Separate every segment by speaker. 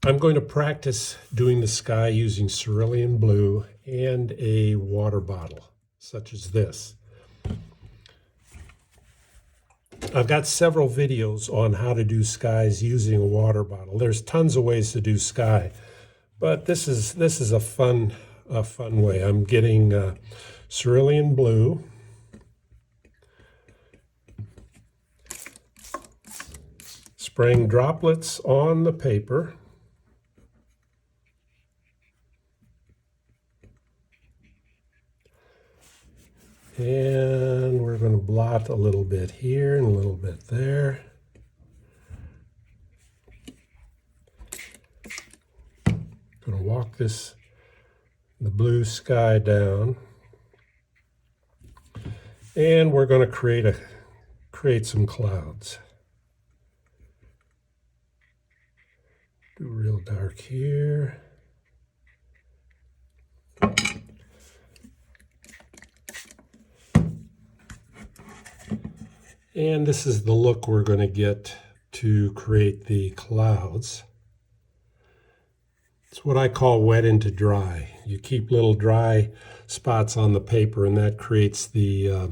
Speaker 1: I'm going to practice doing the sky using cerulean blue and a water bottle, such as this. I've got several videos on how to do skies using a water bottle. There's tons of ways to do sky, but this is a fun way. I'm getting cerulean blue, spraying droplets on the paper. And we're going to blot a little bit here and a little bit there. Going to walk the blue sky down. And we're going to create some clouds. Do real dark here. And this is the look we're going to get to create the clouds. It's what I call wet into dry. You keep little dry spots on the paper and that creates the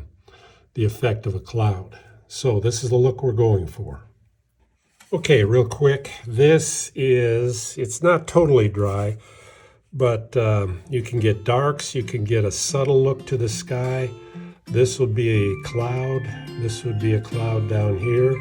Speaker 1: effect of a cloud. So this is the look we're going for. Okay, real quick, it's not totally dry, but you can get darks, you can get a subtle look to the sky. This would be a cloud. This would be a cloud down here.